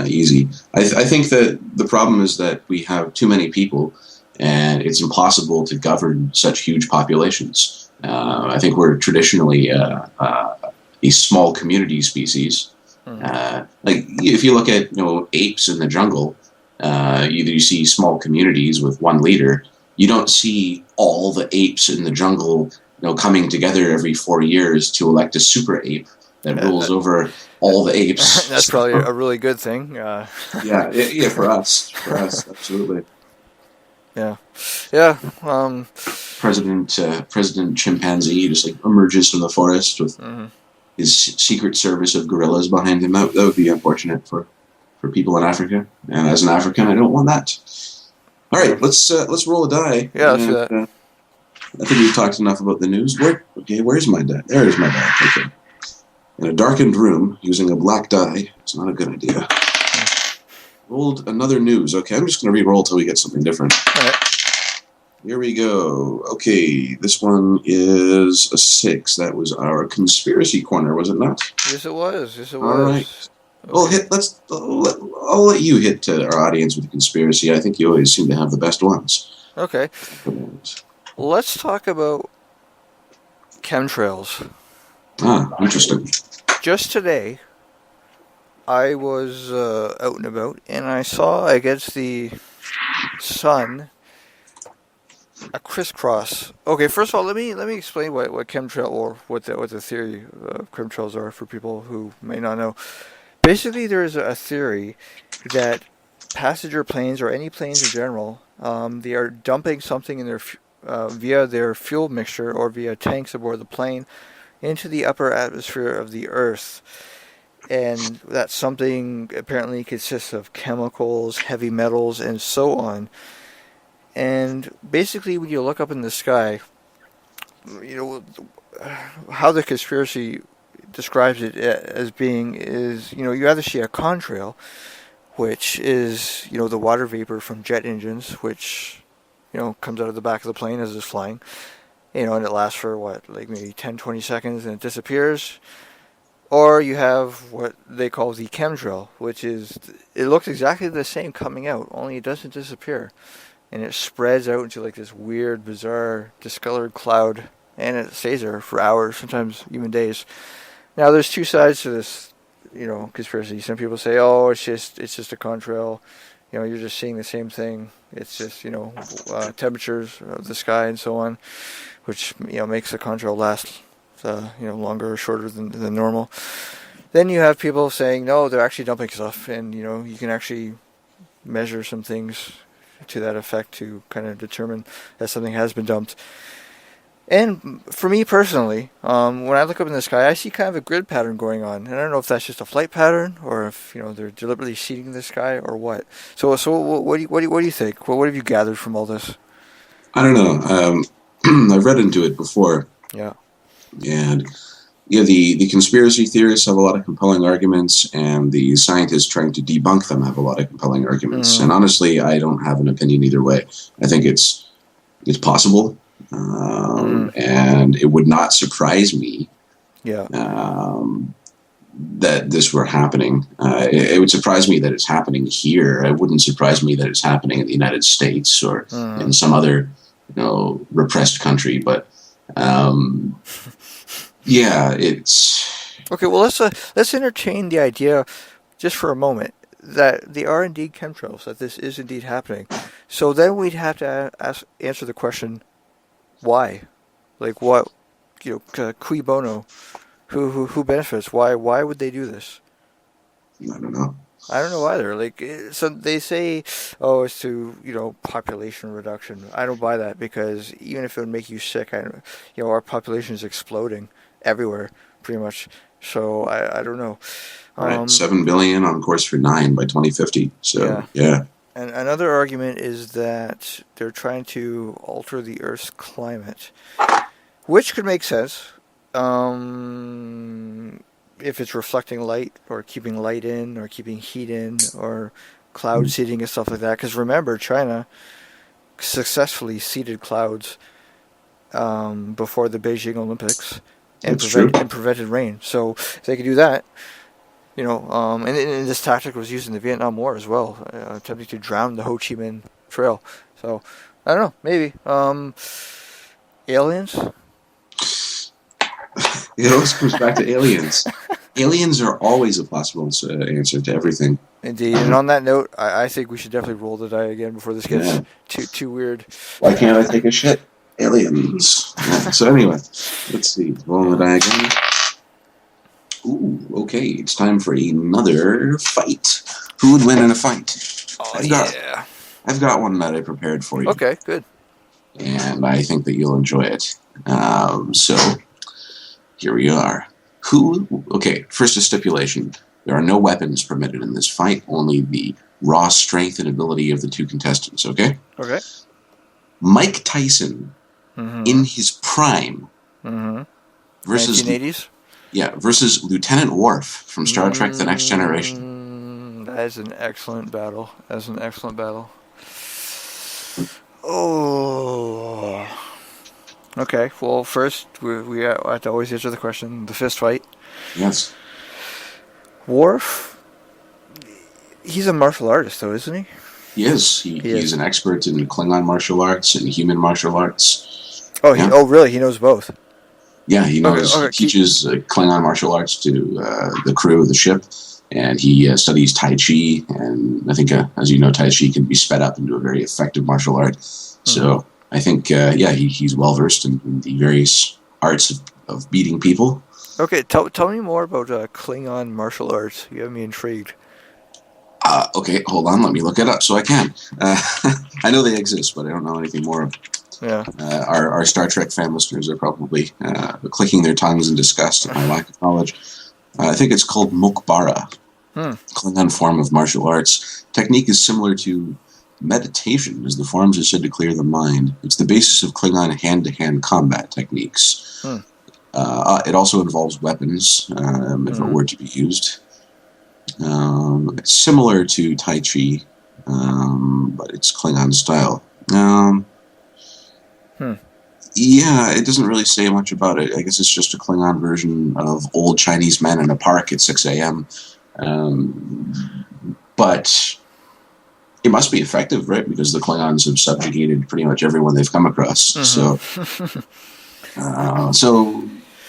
easy. I think that the problem is that we have too many people, and it's impossible to govern such huge populations. I think we're traditionally a small community species. Like if you look at apes in the jungle, either you see small communities with one leader, you don't see all the apes in the jungle, coming together every 4 years to elect a super ape that rules over all the apes. That's probably a really good thing. Yeah, for us, absolutely. Yeah, yeah. President Chimpanzee just like emerges from the forest with Mm-hmm. his secret service of gorillas behind him. That would be unfortunate for people in Africa. And as an African, I don't want that. All right, let's roll a die. Yeah, let's do that. I think we've talked enough about the news. Where's my die? There is my die. Okay. In a darkened room, using a black die, it's not a good idea. Rolled another news. Okay, I'm just going to re-roll till we get something different. All right. Here we go. Okay, this one is a 6. That was our conspiracy corner, was it not? Yes, it was. Yes, it was. All right. Okay. Well, I'll let you hit our audience with the conspiracy. I think you always seem to have the best ones. Okay. Let's talk about chemtrails. Interesting. Just today, I was out and about, and I saw against the sun a crisscross. Okay, first of all, let me explain what chemtrail, or what the theory of chemtrails are for people who may not know. Basically, there is a theory that passenger planes, or any planes in general, they are dumping something in their via their fuel mixture or via tanks aboard the plane into the upper atmosphere of the Earth. And that something apparently consists of chemicals, heavy metals, and so on. And basically, when you look up in the sky, how the conspiracy describes it as being is, you either see a contrail, which is, the water vapor from jet engines, which, comes out of the back of the plane as it's flying, and it lasts for like maybe 10, 20 seconds and it disappears. Or you have what they call the chemtrail, which is, it looks exactly the same coming out, only it doesn't disappear. And it spreads out into like this weird, bizarre, discolored cloud, and it stays there for hours, sometimes even days. Now, there's two sides to this, conspiracy. Some people say, "Oh, it's just a contrail. You're just seeing the same thing. It's just, temperatures of the sky and so on, which makes the contrail last, longer or shorter than normal." Then you have people saying, "No, they're actually dumping stuff, and you can actually measure some things to that effect to kind of determine that something has been dumped." And for me personally, when I look up in the sky, I see kind of a grid pattern going on. And I don't know if that's just a flight pattern, or if they're deliberately seeding the sky, or what. So what do you think? What have you gathered from all this? I don't know. I've read into it before. Yeah. And the conspiracy theorists have a lot of compelling arguments, and the scientists trying to debunk them have a lot of compelling arguments. And honestly, I don't have an opinion either way. I think it's possible. And it would not surprise me that this were happening. It would surprise me that it's happening here. It wouldn't surprise me that it's happening in the United States or in some other repressed country. But it's okay. Well, let's entertain the idea just for a moment that they are indeed chemtrails, that this is indeed happening. So then we'd have to answer the question, why? Like, what, cui bono? Who benefits? Why would they do this? I don't know. I don't know either. Like, so they say, oh, it's to, population reduction. I don't buy that, because even if it would make you sick, our population is exploding everywhere, pretty much. So I don't know. Right, 7 billion, on course for 9 by 2050. So, yeah. And another argument is that they're trying to alter the Earth's climate, which could make sense if it's reflecting light, or keeping light in, or keeping heat in, or cloud seeding and stuff like that. Because remember, China successfully seeded clouds before the Beijing Olympics and prevented rain. So if they could do that, and this tactic was used in the Vietnam War as well, attempting to drown the Ho Chi Minh Trail. So, I don't know, maybe. Aliens? It always comes back to aliens. Aliens are always a possible answer to everything. Indeed. And on that note, I think we should definitely roll the die again before this gets too weird. Why can't I take a shit? Aliens. Yeah. So anyway, let's see. Roll the die again. Ooh, okay. It's time for another fight. Who would win in a fight? Oh, I've got one that I prepared for you. Okay, good. And I think that you'll enjoy it. So here we are. Okay, first a stipulation. There are no weapons permitted in this fight, only the raw strength and ability of the two contestants, okay? Okay. Mike Tyson, in his prime, versus 1980s? Yeah, versus Lieutenant Worf from Star Trek The Next Generation. That is an excellent battle. Oh. Okay, well, first, we have to always answer the question, the fist fight. Yes. Worf, he's a martial artist, though, isn't he? He is. He's an expert in Klingon martial arts and human martial arts. Oh, really? He knows both? Yeah, he knows. He teaches Klingon martial arts to the crew of the ship, and he studies Tai Chi, and I think, as you know, Tai Chi can be sped up into a very effective martial art. So I think, he's well-versed in the various arts of beating people. Okay, tell me more about Klingon martial arts. You have me intrigued. Okay, hold on. Let me look it up so I can. I know they exist, but I don't know anything more. Yeah. Our Star Trek fan listeners are probably clicking their tongues in disgust at my lack of knowledge. I think it's called Mokbara, Klingon form of martial arts. Technique is similar to meditation, as the forms are said to clear the mind. It's the basis of Klingon hand-to-hand combat techniques. It also involves weapons, if it were to be used. It's similar to Tai Chi, but it's Klingon style. Yeah, it doesn't really say much about it. I guess it's just a Klingon version of old Chinese men in a park at 6 a.m. But it must be effective, right? Because the Klingons have subjugated pretty much everyone they've come across. So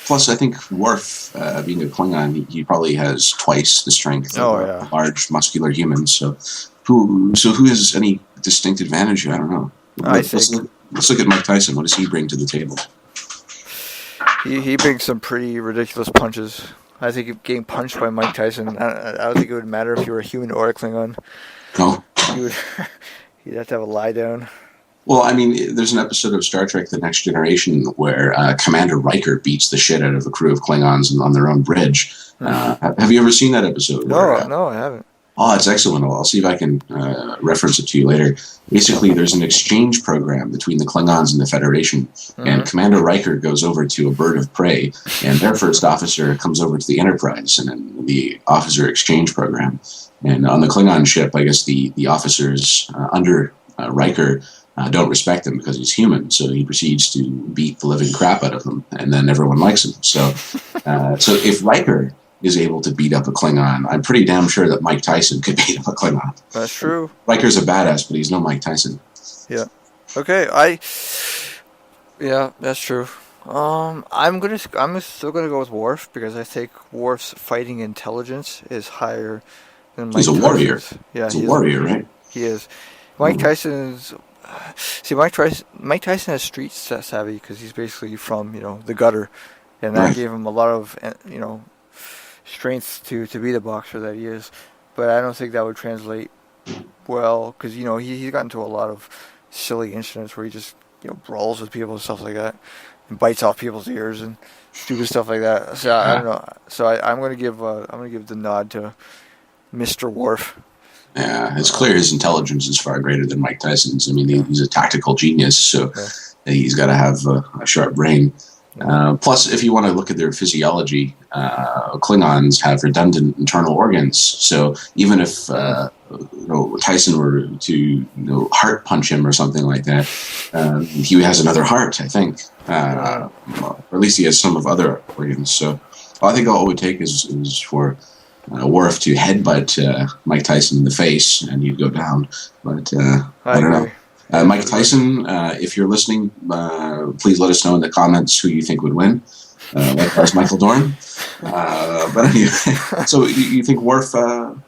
plus I think Worf, being a Klingon, he probably has twice the strength of a large, muscular human. So who has any distinct advantage here? I don't know. Let's look at Mike Tyson. What does he bring to the table? He brings some pretty ridiculous punches. I think getting punched by Mike Tyson, I don't think it would matter if you were a human or a Klingon. No. You'd have to have a lie down. Well, I mean, there's an episode of Star Trek The Next Generation where Commander Riker beats the shit out of a crew of Klingons on their own bridge. Have you ever seen that episode? No, I haven't. Oh, it's excellent. I'll see if I can reference it to you later. Basically, there's an exchange program between the Klingons and the Federation, and Commander Riker goes over to a bird of prey, and their first officer comes over to the Enterprise, and then the officer exchange program. And on the Klingon ship, I guess the officers under Riker don't respect him because he's human, so he proceeds to beat the living crap out of them, and then everyone likes him. So if Riker is able to beat up a Klingon, I'm pretty damn sure that Mike Tyson could beat up a Klingon. That's true. Riker's a badass, but he's no Mike Tyson. Yeah. Okay, yeah, that's true. I'm still gonna go with Worf because I think Worf's fighting intelligence is higher than Mike Tyson's. He's a warrior. Yeah, he's a warrior, right? He is. Mike Tyson's. See, Mike Tyson has street savvy because he's basically from the gutter, and that gave him a lot of strength to be the boxer that he is. But I don't think that would translate well because he's gotten into a lot of silly incidents where he just brawls with people and stuff like that, and bites off people's ears and stupid stuff like that. So I don't know. So I'm gonna give the nod to Mr. Worf. Yeah, it's clear his intelligence is far greater than Mike Tyson's. I mean, he's a tactical genius, so he's got to have a sharp brain. Plus, if you want to look at their physiology, Klingons have redundant internal organs. So even if Tyson were to heart punch him or something like that, he has another heart, I think, or at least he has some of other organs. So I think all it would take is for Worf to headbutt Mike Tyson in the face, and he'd go down. But I don't know. Mike Tyson, if you're listening, please let us know in the comments who you think would win. Likewise, Michael Dorn. But anyway, so you think Worf? Well,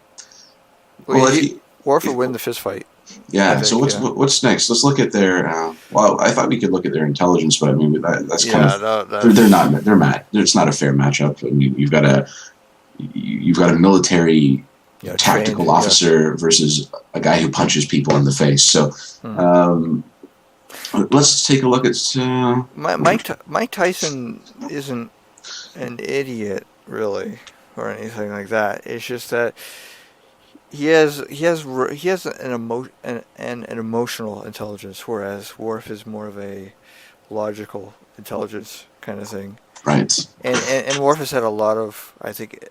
if he, Worf would if, win the fist fight. I yeah. So think. Yeah. what's next? Let's look at their. Well, I thought we could look at their intelligence, but I mean that's kind Yeah. of No, they're that's. not they're mad. It's not a fair matchup. I mean, you've got a military Yeah. Trained. tactical Yeah. officer versus a guy who punches people in the face. So Hmm. um, let's take a look at. Mike Tyson isn't an idiot, really, or anything like that. It's just that he has an emotional intelligence, whereas Worf is more of a logical intelligence kind of thing. Right. And Worf has had a lot of, I think,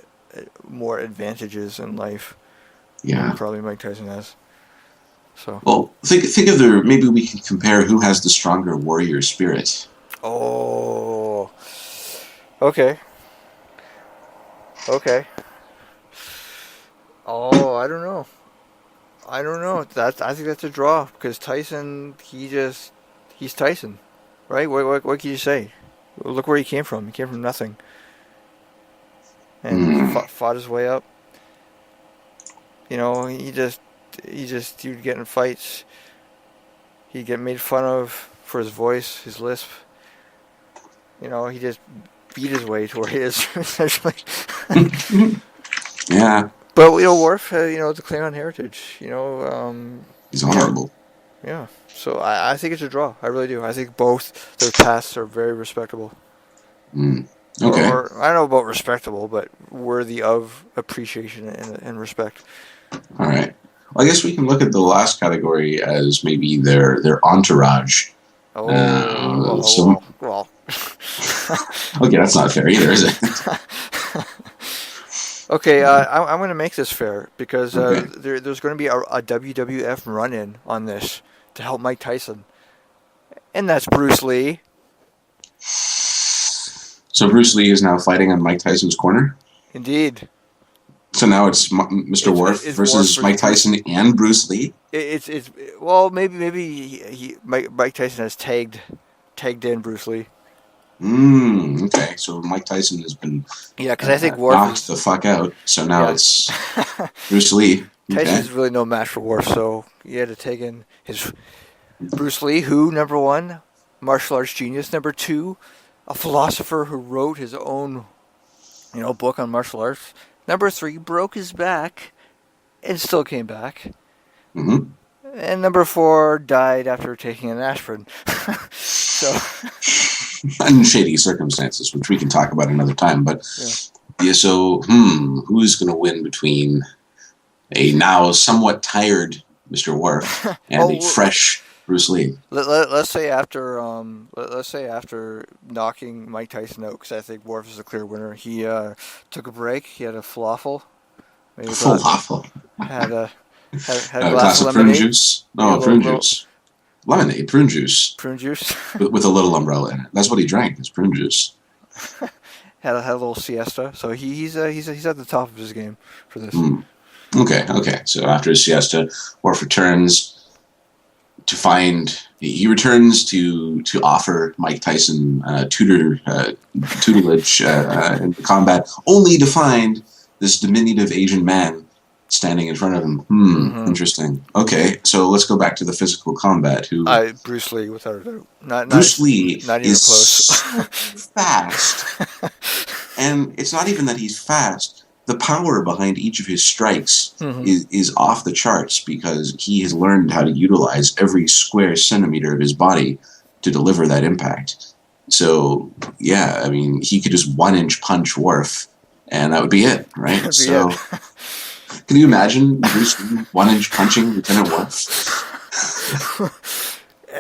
more advantages in life than Yeah. probably Mike Tyson has. So. Well, think of the maybe we can compare who has the stronger warrior spirit. Oh. Okay. Okay. Oh, I don't know. I don't know. I think that's a draw because Tyson, he's Tyson, right? What can you say? Look where he came from. He came from nothing, and Hmm. fought his way up. You know, he would get in fights. He'd get made fun of for his voice, his lisp. You know, he just beat his way to where he is essentially. Yeah, But Worf, the Klingon heritage. he's honorable. Yeah. So I think it's a draw. I really do. I think both their paths are very respectable. Mm. Okay. Or I don't know about respectable, but worthy of appreciation and respect. All right. Well, I guess we can look at the last category as maybe their entourage. Oh, So well. okay, that's not fair either, is it? Okay, I'm going to make this fair because Okay. there's going to be a WWF run-in on this to help Mike Tyson, and that's Bruce Lee. So Bruce Lee is now fighting on Mike Tyson's corner. Indeed. So now it's Mr. Worf It's versus Worf Mike versus Tyson and Bruce Lee. It's well, maybe Mike Tyson has tagged in Bruce Lee. Okay, so Mike Tyson has been Yeah, because I think Worf knocked the fuck out. So now yeah. it's Bruce Lee. Okay. Tyson's really no match for Worf, so he had to take in his Bruce Lee, who, number one, martial arts genius, number two, a philosopher who wrote his own, book on martial arts. Number three, broke his back and still came back. Mm-hmm. And number four, died after taking an aspirin. So, in shady circumstances, which we can talk about another time. But yeah, so who's going to win between a now somewhat tired Mr. Worf and a fresh Bruce Lee? Let's say after knocking Mike Tyson out, because I think Worf is a clear winner. He took a break. He had a falafel. Maybe Falafel. Had a glass of prune juice. No, prune juice. Lemonade, prune juice. Prune juice. with a little umbrella in it. That's what he drank. Is prune juice. had a little siesta. So he's at the top of his game for this. Okay. So after his siesta, Worf returns to find. He returns to offer Mike Tyson tutelage in combat, only to find this diminutive Asian man standing in front of him. Interesting. Okay, so let's go back to the physical combat. Bruce Lee, without a doubt. Bruce Lee not even is close. so fast, and it's not even that he's fast. The power behind each of his strikes is off the charts because he has learned how to utilize every square centimeter of his body to deliver that impact. So, yeah, I mean, he could just 1-inch punch Worf, and that would be it, right? So, can you imagine Bruce Lee 1-inch punching Lieutenant Worf?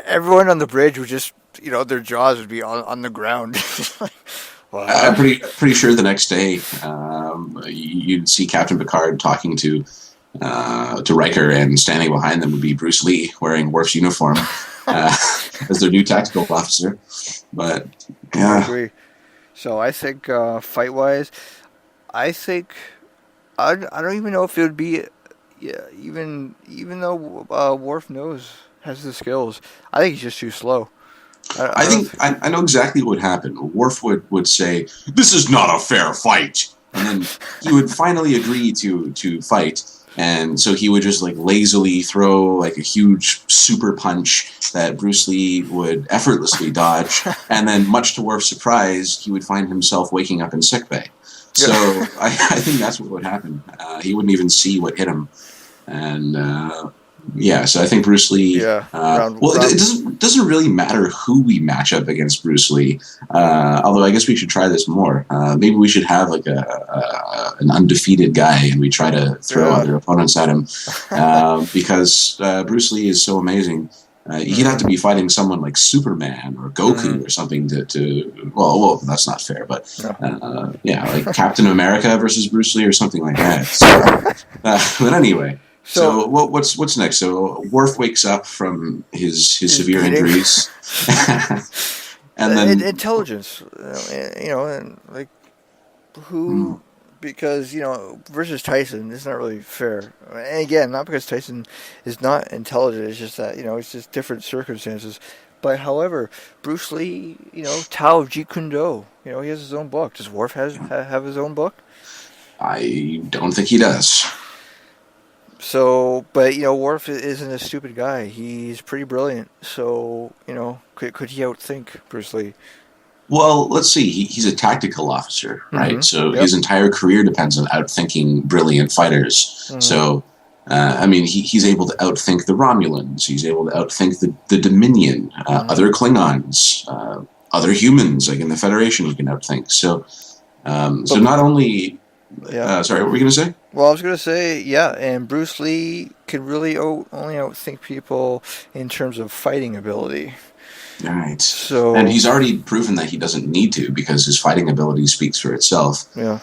Everyone on the bridge would just, their jaws would be on the ground. Wow. I'm pretty sure the next day you'd see Captain Picard talking to Riker, and standing behind them would be Bruce Lee wearing Worf's uniform as their new tactical officer. But yeah, I agree. So I think fight-wise, I think I don't even know if it would be even though Worf has the skills. I think he's just too slow. I think I know exactly what would happen. Worf would say, "This is not a fair fight," and then he would finally agree to fight. And so he would just like lazily throw like a huge super punch that Bruce Lee would effortlessly dodge, and then, much to Worf's surprise, he would find himself waking up in sickbay. So I think that's what would happen. He wouldn't even see what hit him, and so I think Bruce Lee. It doesn't really matter who we match up against Bruce Lee. Although I guess we should try this more. Maybe we should have like an undefeated guy, and we try to throw other opponents at him because Bruce Lee is so amazing. He'd have to be fighting someone like Superman or Goku or something to well, that's not fair, but like Captain America versus Bruce Lee or something like that. So, but anyway. So what's next? So Worf wakes up from his severe injuries, and then intelligence, and like who, because versus Tyson, it's not really fair. And again, not because Tyson is not intelligent. It's just that it's just different circumstances. But however, Bruce Lee, Tao Jeet Kune Do, he has his own book. Does Worf have his own book? I don't think he does. So, but Worf isn't a stupid guy. He's pretty brilliant. So, could he outthink Bruce Lee? Well, let's see. He's a tactical officer, right? Mm-hmm. So his entire career depends on outthinking brilliant fighters. Mm-hmm. So, he's able to outthink the Romulans. He's able to outthink the Dominion, other Klingons, other humans, like in the Federation. He can outthink. So, not only. Sorry, what were you going to say? Well, I was going to say, and Bruce Lee can really only outthink people in terms of fighting ability. All right. And he's already proven that he doesn't need to because his fighting ability speaks for itself. Yeah.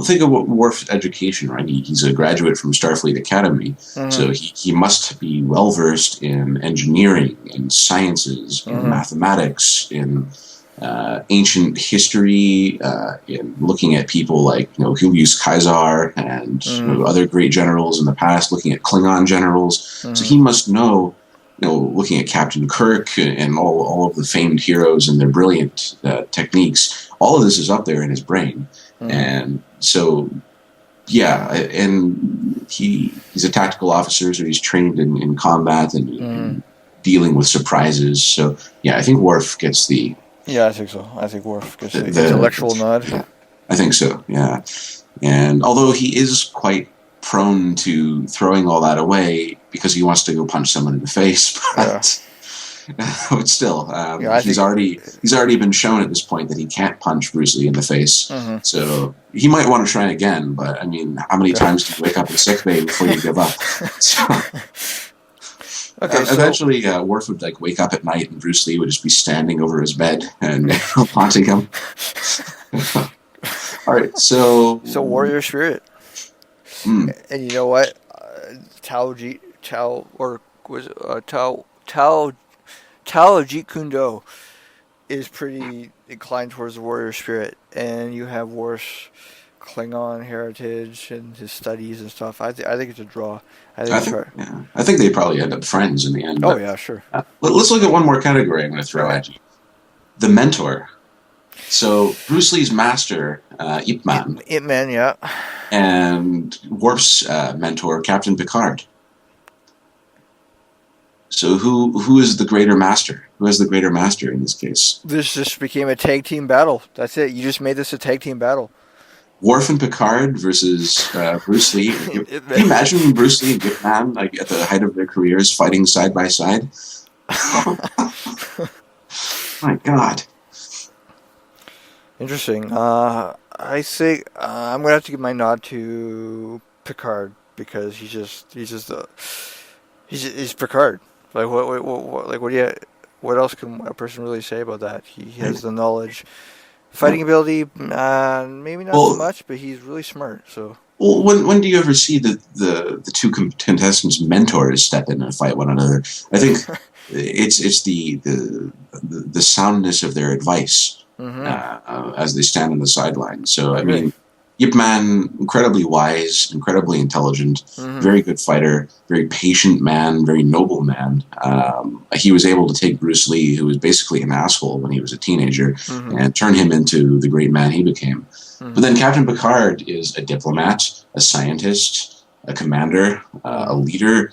Think of Worf's education, right? He's a graduate from Starfleet Academy, so he must be well-versed in engineering, in sciences, in mathematics, in ancient history, in looking at people like Julius Caesar and other great generals in the past, looking at Klingon generals. So he must know, looking at Captain Kirk and all of the famed heroes and their brilliant techniques. All of this is up there in his brain, and so and he's a tactical officer, so he's trained in combat and dealing with surprises. So I think Worf gets the. Yeah, I think so. I think Worf gets the intellectual nod. Yeah, I think so, yeah. And although he is quite prone to throwing all that away because he wants to go punch someone in the face, but still, he's already been shown at this point that he can't punch Bruce Lee in the face. So he might want to try again, but how many times do you wake up in sickbay before you give up? So, eventually, Worf would wake up at night, and Bruce Lee would just be standing over his bed and haunting him. All right, so warrior spirit, and you know what, Tao Jeet Kune Do is pretty inclined towards the warrior spirit, and you have Worf's Klingon heritage and his studies and stuff. I think it's a draw. I think they probably end up friends in the end. Oh, yeah, sure. Let's look at one more category I'm going to throw at you. The mentor. So Bruce Lee's master, Ip Man. Ip Man, yeah. And Worf's mentor, Captain Picard. So who is the greater master? Who is the greater master in this case? This just became a tag team battle. That's it. You just made this a tag team battle. Worf and Picard versus Bruce Lee. Can you imagine Bruce Lee and Ip Man at the height of their careers fighting side by side? My God. Interesting. I think I'm gonna have to give my nod to Picard because he's Picard. What else can a person really say about that? He has the knowledge. Fighting ability, maybe not so much, but he's really smart. So. Well, when do you ever see the two contestants' mentors step in and fight one another? I think it's the soundness of their advice as they stand on the sidelines. So Yip Man, incredibly wise, incredibly intelligent, Mm-hmm. very good fighter, very patient man, very noble man. He was able to take Bruce Lee, who was basically an asshole when he was a teenager, Mm-hmm. and turn him into the great man he became. But Mm-hmm. then Captain Picard is a diplomat, a scientist, a commander, a Mm-hmm. leader,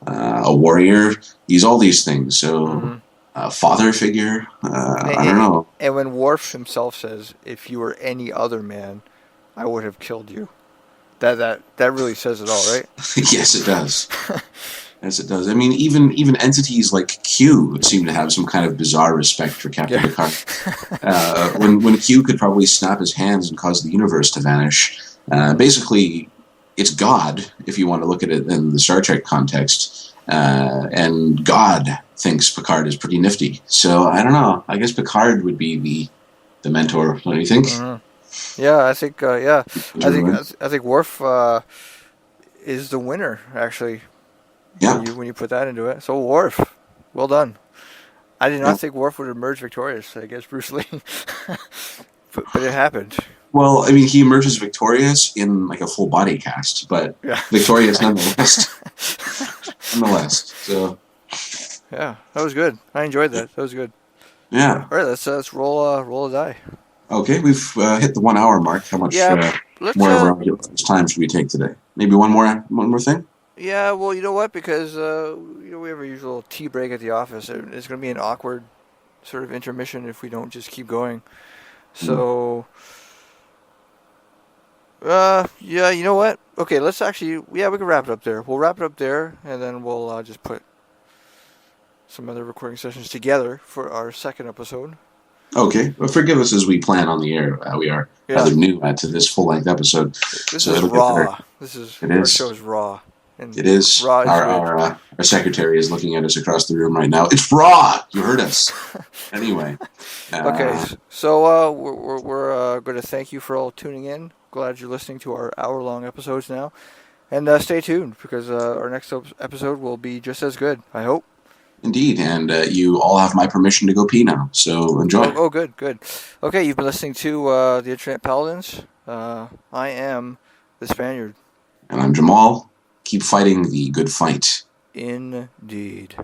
a warrior. He's all these things. So, Mm-hmm. a father figure. I don't And, know. and when Worf himself says, "If you were any other man, I would have killed you," that really says it all, right? Yes, it does. Yes, it does. I mean, even entities like Q seem to have some kind of bizarre respect for Captain Yeah. Picard. When Q could probably snap his hands and cause the universe to vanish. Basically, it's God if you want to look at it in the Star Trek context, and God thinks Picard is pretty nifty. So I don't know. I guess Picard would be the mentor. What do you think? Yeah, I think. Yeah, Would you win? I think Worf is the winner actually Yeah. when you put that into it. So Worf, well done. I did Yeah. not think Worf would emerge victorious against Bruce Lee, but it happened. Well, I mean, he emerges victorious in like a full body cast, but Yeah. victorious nonetheless. Nonetheless. So Yeah, that was good. I enjoyed that. That was good. yeah. All right, let's roll a die. Okay, we've hit the 1 hour mark. How much Yeah, let's. more of our time should we take today? Maybe one more thing. Yeah, well, you know what? Because we have our usual tea break at the office. It's going to be an awkward sort of intermission if we don't just keep going. So, yeah, you know what? Okay, let's actually, yeah, we can wrap it up there. We'll wrap it up there, and then we'll just put some other recording sessions together for our second episode. Okay, well, forgive us as we plan on the air. We are rather new to this full length episode. This So is it'll get better. raw. It Our is. show is raw. And It is. raw is Our secretary is looking at us across the room right now. It's raw. You heard us. Anyway. Okay, so we're going to thank you for all tuning in. Glad you're listening to our hour-long episodes now. And stay tuned, because our next episode will be just as good, I hope. Indeed, and you all have my permission to go pee now, so enjoy. Oh, good. Okay, you've been listening to the Internet Paladins. I am the Spaniard. And I'm Jamal. Keep fighting the good fight. Indeed.